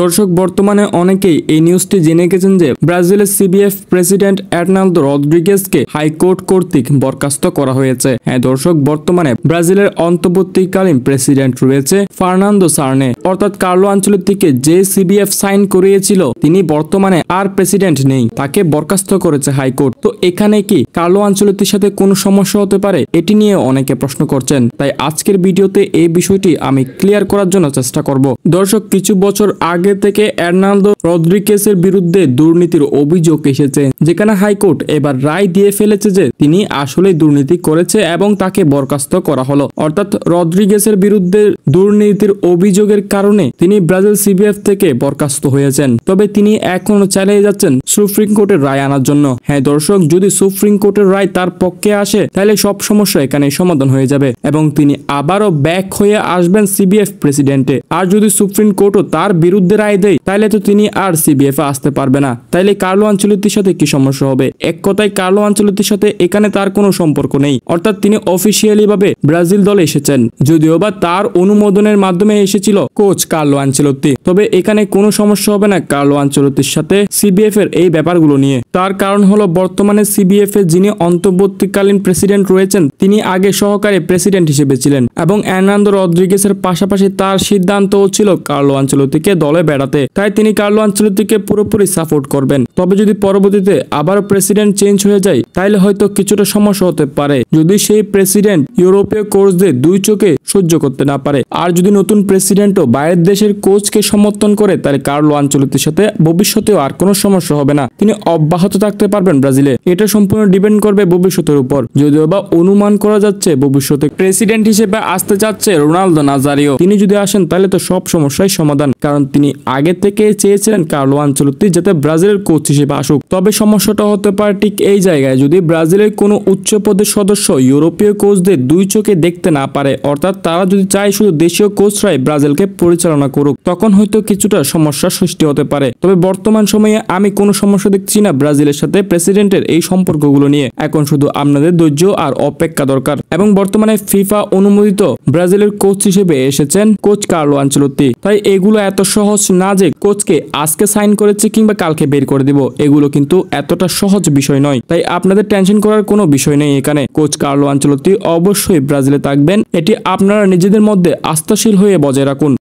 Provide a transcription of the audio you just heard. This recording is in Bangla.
দর্শক বর্তমানে অনেকেই এই নিউজটি জেনে গেছেন যে ব্রাজিলের সিবিএফ প্রেসিডেন্ট এর্নালদো রদ্রিগেজকে হাইকোর্ট কর্তৃক বরখাস্ত করা হয়েছে। হ্যাঁ দর্শক, বর্তমানে ব্রাজিলের অন্তর্বর্তীকালীন প্রেসিডেন্ট রয়েছে ফার্নান্দো সার্নে, অর্থাৎ কার্লো আনচেলত্তিকে যে সিবিএফ সাইন করিয়েছিল তিনি বর্তমানে আর প্রেসিডেন্ট নেই, তাকে বরখাস্ত করেছে হাইকোর্ট। তো এখানে কি কার্লো আনচেলত্তির সাথে কোনো সমস্যা হতে পারে, এটি নিয়ে অনেকে প্রশ্ন করছেন। তাই আজকের ভিডিওতে এই বিষয়টি আমি ক্লিয়ার করার জন্য চেষ্টা করব। দর্শক, কিছু বছর আগে থেকে এর্নালদো রদ্রিগেজের বিরুদ্ধে দুর্নীতির অভিযোগ এসেছে, যেখানে হাইকোর্ট এবার রায় দিয়ে ফেলেছে যে তিনি আসলে দুর্নীতি করেছে এবং তাকে বরখাস্ত করা হলো। অর্থাৎ রদ্রিগেজের বিরুদ্ধে দুর্নীতির অভিযোগের কারণে তিনি ব্রাজিল সিবিএফ থেকে বরখাস্ত হয়েছেন। তবে তিনি এখনো চালিয়ে যাচ্ছেন সুপ্রিম কোর্টের রায় আনার জন্য। হ্যাঁ দর্শক, যদি সুপ্রিম কোর্টের রায় তার পক্ষে আসে তাহলে সব সমস্যা এখানে সমাধান হয়ে যাবে এবং তিনি আবারও ব্যাক হয়ে আসবেন সিবিএফ প্রেসিডেন্টে। আর যদি সুপ্রিম কোর্টও তার বিরুদ্ধে রায় দেয় তাহলে তো তিনি আর সিবিএফ এ আসতে পারবে না। তাইলে কার্লো আনচেলত্তির সাথে কি সমস্যা হবে? এক কথায় কার্লো আনচেলত্তির সাথে এখানে তার কোনো সম্পর্ক নেই। অর্থাৎ তিনি অফিসিয়ালি ভাবে ব্রাজিল দলে এসেছেন, যদিও বা তার অনুমোদনের মাধ্যমে এসেছিল কোচ কার্লো আনচেলত্তি। তবে এখানে কোনো সমস্যা হবে না কার্লো আনচেলত্তির সাথে সিবিএফ এর এই ব্যাপারগুলো নিয়ে। তার কারণ হলো বর্তমানে সিবিএফ এর যিনি অন্তর্বর্তীকালীন প্রেসিডেন্ট রয়েছেন তিনি আগে সহকারী প্রেসিডেন্ট হিসেবে ছিলেন এবং এর্নালদো রদ্রিগেজের পাশাপাশি তার সিদ্ধান্তও ছিল কার্লো আনচেলত্তিকে দলে বেড়াতে। তাই তিনি কার্লো আনচেলত্তিকে পুরোপুরি সাপোর্ট করবেন। তবে যদি পরবর্তীতে আবার প্রেসিডেন্ট চেঞ্জ হয়ে যায় তাহলে হয়তো কিছুটা সমস্যা হতে পারে, যদি সেই প্রেসিডেন্ট ইউরোপীয় কোচদের দুই চোখে সহ্য করতে না পারে। আর যদি নতুন প্রেসিডেন্টও বাইরের দেশের কোচকে সমর্থন করে তাহলে কার্লো আনচেলত্তির সাথে ভবিষ্যতেও আর কোনো সমস্যা হবে না, তিনি অব্যাহত থাকতে পারবেন ব্রাজিলে। এটা সম্পূর্ণ ডিপেন্ড করবে ভবিষ্যতের উপর। যদিও বা অনুমান করা যাচ্ছে ভবিষ্যতে প্রেসিডেন্ট হিসেবে আসতে যাচ্ছে রোনালদো নাজারিও। তিনি যদি আসেন তাহলে তো সব সমস্যাই সমাধান, কারণ তিনি আগে থেকে চেয়েছিলেন কার্লো আনচেলত্তি যাতে ব্রাজিলের কোচ হিসেবে আসুক। তবে সমস্যাটা হতে পারে ঠিক এই জায়গায়, যদি ব্রাজিলের কোনো উচ্চ পদের সদস্য ইউরোপীয় কোচদের দুই চোখে দেখতে না পারে, অর্থাৎ তারা যদি চায় শুধু দেশীয় কোচরাই ব্রাজিলকে পরিচালনা করুক, তখন হয়তো কিছুটা সমস্যার সৃষ্টি হতে পারে। তবে বর্তমান সময়ে আমি কোনো সমস্যা দেখছি না ব্রাজিলের সাথে প্রেসিডেন্টের এই সম্পর্কগুলো নিয়ে। এখন শুধু আপনাদের ধৈর্য আর অপেক্ষা দরকার। এবং বর্তমানে ফিফা অনুমোদিত ব্রাজিলের কোচ হিসেবে এসেছেন কোচ কার্লো আনচেলত্তি। তাই এগুলো এত সহজ না যে কোচকে আজকে সাইন করেছে কিংবা কালকে বের করে দিব, এগুলো কিন্তু এতটা সহজ বিষয় নয়। তাই আপনাদের টেনশন করার কোনো বিষয় নেই। এখানে কোচ কার্লো আনচেলত্তি অবশ্যই ব্রাজিলে থাকবেন, এটি আপনারা নিজেদের মধ্যে আস্থাশীল হয়ে বজায় রাখুন।